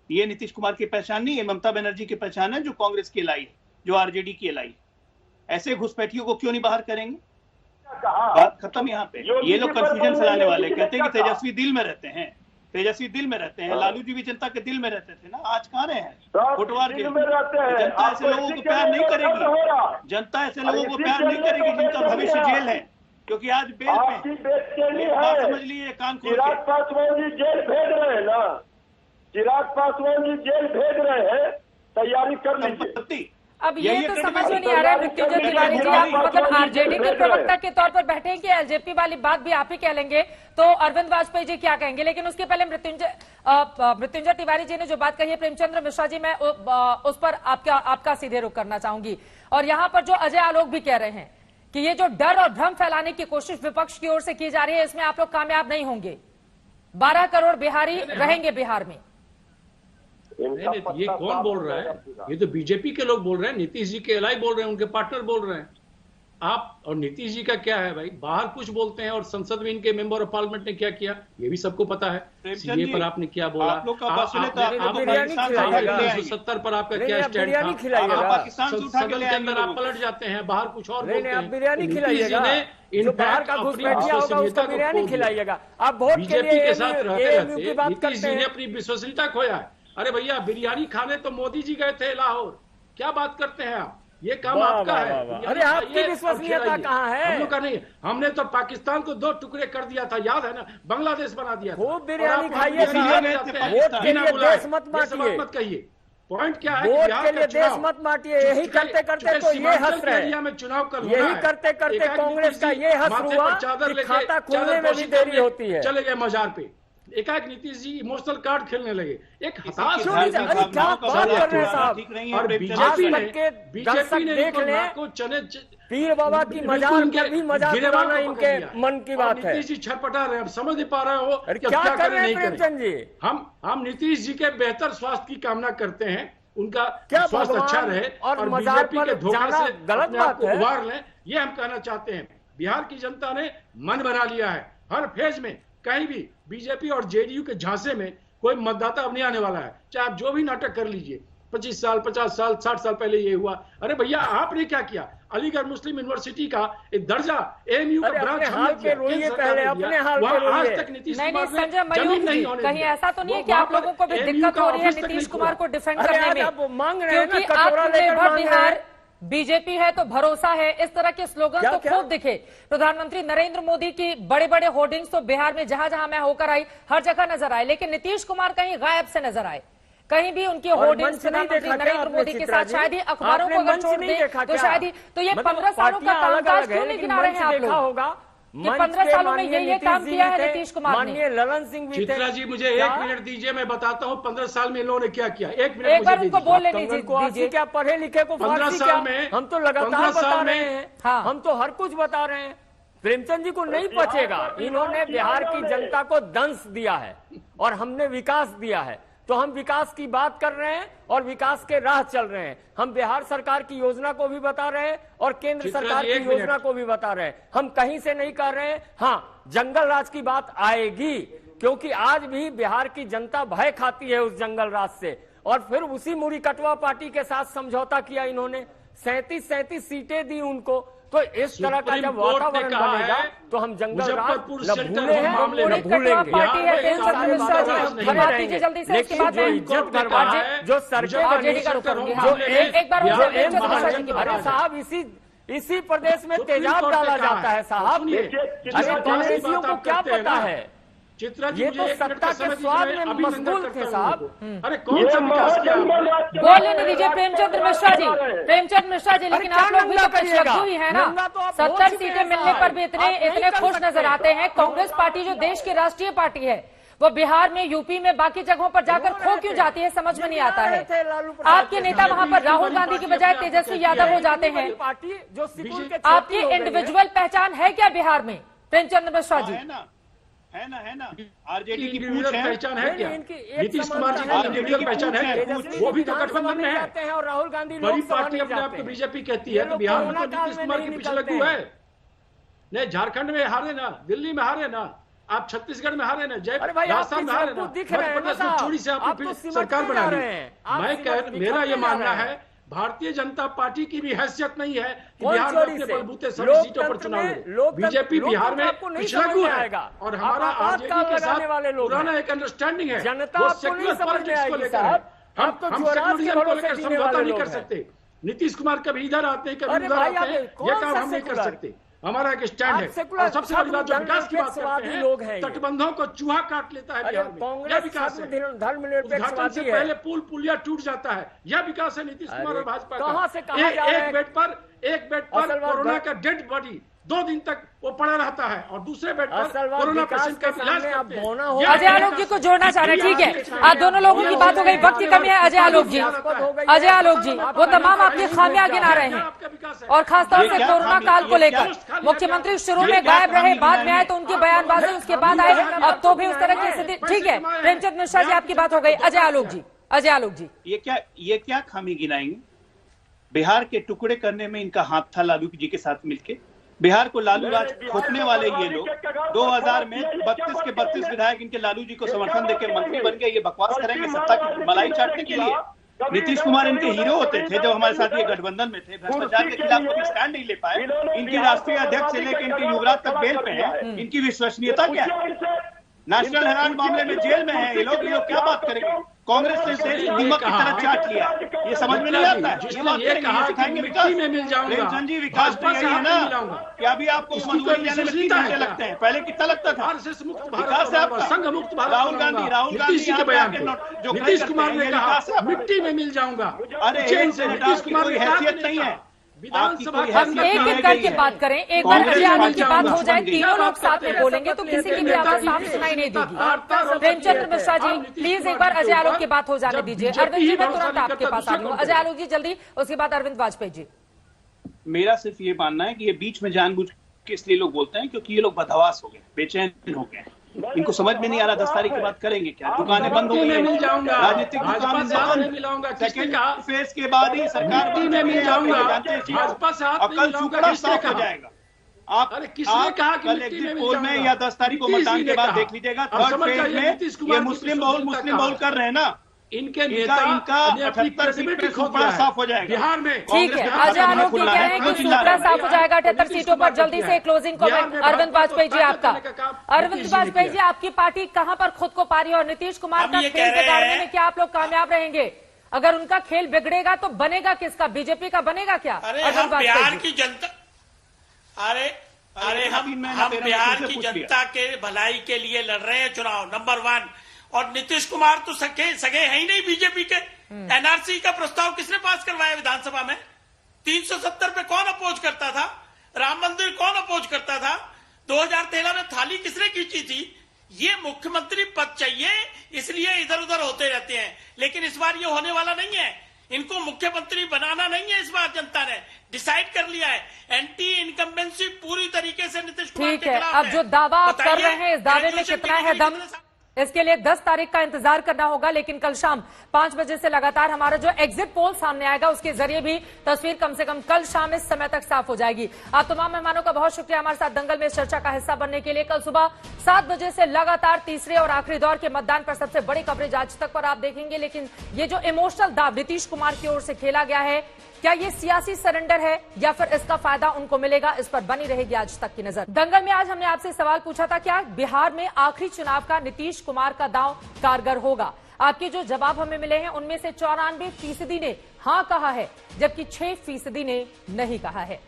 ये नीतीश कुमार की पहचान नहीं है, ममता बनर्जी की पहचान है, जो कांग्रेस की लाई है, जो आरजेडी की लाई है। ऐसे घुसपैठियों को क्यों नहीं बाहर करेंगे? बात खत्म यहाँ पे। ये लोग कंफ्यूजन फैलाने वाले कहते हैं कि तेजस्वी दिल में रहते हैं, तेजस्वी दिल में रहते हैं। लालू जी भी जनता के दिल में रहते थे ना, आज कहाँ रहे हैं? फुटवार के जनता ऐसे लोगों को प्यार नहीं करेगी, जनता ऐसे लोगों को प्यार नहीं करेगी जिनका भविष्य जेल है, क्योंकि आज बेल पे बात समझ लीजिए, कान खोल के। चिराग पासवान जी जेल भेज रहे हैं ना, चिराग पासवान जी जेल भेज रहे हैं, तैयारी कर लीजिए। अब ये तो समझ में नहीं आ रहा है मृत्युंजय तिवारी जी, आप मतलब आरजेडी के प्रवक्ता के तौर पर बैठे हैं कि एलजेपी वाली बात भी आप ही कह लेंगे, तो अरविंद वाजपेयी जी क्या कहेंगे? लेकिन उसके पहले मृत्युंजय तिवारी जी ने जो बात कही है, प्रेमचंद्र मिश्रा जी, मैं उस पर आपका सीधे रुख करना चाहूंगी। और यहाँ पर जो अजय आलोक भी कह रहे हैं कि ये जो डर और भ्रम फैलाने की कोशिश विपक्ष की ओर से की जा रही है, इसमें आप लोग कामयाब नहीं होंगे। 12 करोड़ बिहारी रहेंगे बिहार में। नहीं, ये कौन बोल रहा है? ये तो बीजेपी के लोग बोल रहे हैं, नीतीश जी के एलआई बोल रहे हैं, उनके पार्टनर बोल रहे हैं। आप और नीतीश जी का क्या है भाई? बाहर कुछ बोलते हैं और संसद में इनके मेंबर ऑफ पार्लियामेंट ने क्या किया ये भी सबको पता है। सीए पर आपने क्या बोला, 270 पर आपका क्या स्टैंड था? सदन के अंदर आप पलट जाते हैं, बाहर कुछ और बोलते हैं। बिरयानी खिलाइएगा, बीजेपी के साथ रहते रहते नीतीश जी ने अपनी विश्वसनीयता खोया है। अरे भैया, बिरयानी खाने तो मोदी जी गए थे लाहौर, क्या बात करते हैं आप? ये काम आपका है। अरे आपकी विश्वसनीयता कहाँ है? हम लोग का नहीं। हमने तो पाकिस्तान को 2 टुकड़े कर दिया था, याद है ना? बांग्लादेश बना दिया था। खूब बिरयानी खाइए, मत कहिए। पॉइंट क्या है? वोट के लिए देश मत बांटिए। यही करते करते तो ये हंस रहे में चुनाव कर, यही करते करते कांग्रेस का ये हंस हुआ कि खाता खोलने में भी देरी होती है। चले गए मजार पे, एकाएक नीतीश जी इमोशनल कार्ड खेलने लगे। एक हताश क्या बात कर रहे हैं साहब? और बीजेपी ने देख लें, पीर बाबा की मजार में भी मजाक बनाना इनके मन की बात है। नीतीश जी छटपटा रहे हैं, हम समझ नहीं पा रहे हो क्या कर रहे हैं प्रेमचंद जी? हम नीतीश जी के बेहतर स्वास्थ्य की कामना करते हैं, उनका क्या स्वास्थ्य अच्छा भगवान रहे और मजार बीजेपी पर के धोखा जाना से गलत अपने आप बात को है? उबार लें, ये हम कहना चाहते हैं। बिहार की जनता ने मन बना लिया है। हर फेज में कहीं भी बीजेपी और जेडीयू के झांसे में कोई मतदाता अब नहीं आने वाला है। चाहे आप जो भी नाटक कर लीजिए, 25 साल 50 साल 60 साल पहले ये हुआ। अरे भैया आपने क्या किया? अलीगढ़ मुस्लिम यूनिवर्सिटी का एक दर्जा एएमयू का ब्रांच हमने दिया, केंद्र सरकार ने दिया। वहाँ आज तक नीतीश कुमार ने संजय मयूख जी, कहीं ऐसा तो नहीं है कि आप लोगों को भी दिक्कत हो रही है नीतीश कुमार को डिफेंड करने में? क्योंकि आत्मनिर्भर बिहार बीजेपी है तो भरोसा है, इस तरह के स्लोगन तो खूब दिखे। प्रधानमंत्री नरेंद्र मोदी की बड़े बड़े होर्डिंग्स तो बिहार में जहां जहां मैं होकर आई हर जगह नजर आए, लेकिन नीतीश कुमार कहीं गायब से नजर आए। कहीं भी उनकी होर्डिंग्स प्रधानमंत्री नरेंद्र मोदी के साथ शायद ही अखबारों को अगर छोड़ दे तो शायद ही, तो ये 15 सालों का कामकाज क्यों नहीं गिना रहे हैं आप लोग होगा कि 15 सालों में ये काम किया है नीतीश कुमार ने? ललन सिंह भी थे। चित्रा जी मुझे 1 मिनट दीजिए, मैं बताता हूँ 15 साल में इन्होंने क्या किया। 1 मिनट एक बार उनको बोलने दीजिए। क्या पढ़े लिखे को 15 साल में हम तो लगातार बता रहे हैं, हम तो हर कुछ बता रहे हैं। प्रेमचंद जी को नहीं पचेगा, इन्होंने बिहार की जनता को दंश दिया है और हमने विकास दिया है, तो हम विकास की बात कर रहे हैं और विकास के राह चल रहे हैं। हम बिहार सरकार की योजना को भी बता रहे हैं और केंद्र सरकार की योजना को भी बता रहे हैं। हम कहीं से नहीं कर रहे हैं। हाँ, जंगल राज की बात आएगी, क्योंकि आज भी बिहार की जनता भय खाती है उस जंगल राज से। और फिर उसी मुड़ी कटवा पार्टी के साथ समझौता किया इन्होंने, 37 सीटें दी उनको। तो इस तरह का जब वातावरण बनेगा तो हम जंगल राज न भूले हैं न भूलेंगे। जल्दी से इसके बाद जो अरे साहब इसी प्रदेश में तेजाब डाला जाता है साहब। अरे कांग्रेसियों को क्या पता है? चित्रा जी ये तो सत्ता के स्वाद में मशगूल थे साहब। अरे कौन सा विकास किया? बोलने नहीं दीजिए प्रेमचंद मिश्रा जी, प्रेमचंद मिश्रा जी, लेकिन आप लोग भी तो पिछलग्गू ही है ना। 70 सीटें मिलने पर भी इतने खुश नजर आते हैं। कांग्रेस पार्टी जो देश की राष्ट्रीय पार्टी है वो बिहार में, यूपी में, बाकी जगहों पर जाकर खो क्यों जाती है, समझ में नहीं आता है। आपके नेता वहां पर राहुल गांधी की बजाय तेजस्वी यादव हो जाते हैं। आपकी इंडिविजुअल पहचान है क्या बिहार में, प्रेमचंद मिश्रा जी? है ना आरजेडी की पहचान है क्या? नीतीश कुमार जी की इंडिविजुअल पहचान है क्या? वो भी तो गठबंधन में है और राहुल गांधी बड़ी पार्टी अपने आप को बीजेपी कहती है, तो बिहार में तो नीतीश कुमार के पिछलग्गू है। नहीं, झारखंड में हारे ना, दिल्ली में हारे ना, आप छत्तीसगढ़ में हारे ना, जयपुर राजस्थान में हारे ना, मध्य प्रदेश में चोरी से आप सरकार बना ली। मेरा ये मानना है भारतीय जनता पार्टी की भी हैसियत नहीं है कि बिहार में अपने बलबूते सभी सीटों पर चुनाव लड़े। बीजेपी बिहार में पिछलग्गू है और हमारा आरजेडी के साथ पुराना एक अंडरस्टैंडिंग है, वो सेक्युलर पॉलिटिक्स को लेकर है। हम सेक्युलरिज्म को लेकर समझौता नहीं कर सकते। नीतीश कुमार कभी इधर आते हैं, कभी उधर आते हैं, ये काम हम नहीं कर सकते। हमारा एक स्टैंड है। और सबसे बड़ी बात, जो विकास की बात करते हैं, तटबंधों को चूहा काट लेता है बिहार में, यह विकास है। उद्घाटन से पहले पुल पुलिया टूट जाता है, यह विकास है नीतीश कुमार और भाजपा का। एक बेड पर कोरोना का डेड बॉडी 2 दिन तक वो पड़ा रहता है और दूसरे बेड पर कोरोना पेशेंट का इलाज करते हैं। अजय आलोक जी को जोड़ना चाह रहे हैं, ठीक है। आप दोनों लोगों की बात हो गई, वक्त की कमी है। अजय आलोक जी, वो तमाम आपकी खामियां गिना रहे हैं और खासतौर से कोरोना काल को लेकर मुख्यमंत्री शुरू में गायब रहे, बाद में आए तो उनकी बयानबाजी, उसके बाद आए, अब तो भी उस तरह की स्थिति। ठीक है, प्रेमचंद मिश्रा जी आपकी बात हो गई। अजय आलोक जी, ये क्या खामी गिनाएंगे? बिहार के टुकड़े करने में इनका हाथ था लालू जी के साथ मिलके। बिहार को लालू राज खोपने वाले ये लोग 2000 में 32 के 32 विधायक इनके लालू जी को समर्थन देकर मंत्री बन गए। ये बकवास करेंगे सत्ता की मलाई चाटने के लिए। नीतीश कुमार इनके हीरो होते थे जब हमारे साथ ये गठबंधन में थे। भ्रष्टाचार के खिलाफ कोई स्टैंड नहीं ले पाए। इनकी राष्ट्रीय अध्यक्ष से लेकर इनके युवराज तक बेल पे है। इनकी विश्वसनीयता क्या है? नेशनल हेराल्ड मामले में जेल में है ये लोग क्या बात करेंगे? कांग्रेस ने देश को दीमक की तरह चाट लिया, ये समझ में नहीं आता है। ये कहा कि मिट्टी में मिल जाऊंगा। जी विकास तो यही है ना कि अभी आपको मजदूरी जाने में 3 घंटे लगते हैं, पहले कितना लगता था? विकास है आपका। संघ मुक्त भारत। राहुल गांधी के बयान जो नीतीश कुमार ने कहा मिट्टी में मिल जाऊंगा। अरे नीतीश कुमार की हैसियत नहीं है। विधानसभा हम एक करके बात करें, एक बार अजय आलोक की बात हो जाए, तीनों लोग साथ में बोलेंगे तो किसी की भी आवाज साफ सुनाई नहीं देगी। प्रेमचंद मिश्रा जी प्लीज एक बार अजय आलोक की बात हो जाने दीजिए। अरविंद जी मैं तुरंत आपके पास आ रही हूँ। अजय आलोक जी जल्दी, उसके बाद अरविंद वाजपेयी जी। मेरा सिर्फ ये मानना है कि ये बीच में जानबूझ के इसलिए लोग बोलते हैं क्योंकि ये लोग बदहवास हो गए, बेचैन हो गए। इनको समझ में नहीं आ रहा 10 तारीख के बाद करेंगे क्या, दुकानें बंद हो गई, मिल जाऊंगा, राजनीतिक भाजपा से हाथ नहीं मिलाऊंगा, सेकेंड फेज के बाद ही सरकार में मिल जाऊंगा, भाजपा से हाथ नहीं मिलाऊंगा, साफ हो जाएगा। आप किसने कहा कि कल एग्जिट पोल में या 10 तारीख को मतदान के बाद देख लीजिएगा, थर्ड फेज में ये मुस्लिम बहुल कर रहे हैं ना, इनके नेता इनका 78 सीट पे सुपड़ा साफ हो जाएगा बिहार में। ठीक है, अजय आलोक ये कह रहे हैं कि सुपड़ा साफ हो जाएगा 78 सीटों पर। जल्दी से क्लोजिंग कमेंट अरविंद वाजपेयी जी आपका। अरविंद वाजपेयी जी, आपकी पार्टी कहां पर खुद को पा रही है और नीतीश कुमार का खेल बिगाड़ने में क्या आप लोग कामयाब रहेंगे? अगर उनका खेल बिगड़ेगा तो बनेगा किसका, बीजेपी का बनेगा क्या? हम बिहार की जनता, अरे हम बिहार की जनता के भलाई के लिए लड़ रहे हैं चुनाव, नंबर 1। और नीतीश कुमार तो सगे है ही नहीं बीजेपी के। एनआरसी का प्रस्ताव किसने पास करवाया विधानसभा में? 370 पे कौन अपोज करता था? राम मंदिर कौन अपोज करता था? 2013 में थाली किसने खींची थी? ये मुख्यमंत्री पद चाहिए, इसलिए इधर उधर होते रहते हैं, लेकिन इस बार ये होने वाला नहीं है। इनको मुख्यमंत्री बनाना नहीं है, इस बार जनता ने डिसाइड कर लिया है। एंटी इनकम्बेंसी पूरी तरीके से नीतीश कुमार के खिलाफ है। अब जो दावा आप कर रहे हैं, इस दावे में कितना है दम, इसके लिए 10 तारीख का इंतजार करना होगा। लेकिन कल शाम 5 बजे से लगातार हमारा जो एग्जिट पोल सामने आएगा, उसके जरिए भी तस्वीर कम से कम कल शाम इस समय तक साफ हो जाएगी। आप तमाम मेहमानों का बहुत शुक्रिया हमारे साथ दंगल में चर्चा का हिस्सा बनने के लिए। कल सुबह 7 बजे से लगातार तीसरे और आखिरी दौर के मतदान पर सबसे बड़ी कवरेज आज तक पर आप देखेंगे। लेकिन ये जो इमोशनल दाव नीतीश कुमार की ओर से खेला गया है, क्या ये सियासी सरेंडर है या फिर इसका फायदा उनको मिलेगा, इस पर बनी रहेगी आज तक की नजर। दंगल में आज हमने आपसे सवाल पूछा था, क्या बिहार में आखिरी चुनाव का नीतीश कुमार का दांव कारगर होगा? आपके जो जवाब हमें मिले हैं उनमें से 94% ने हां कहा है, जबकि 6% ने नहीं कहा है।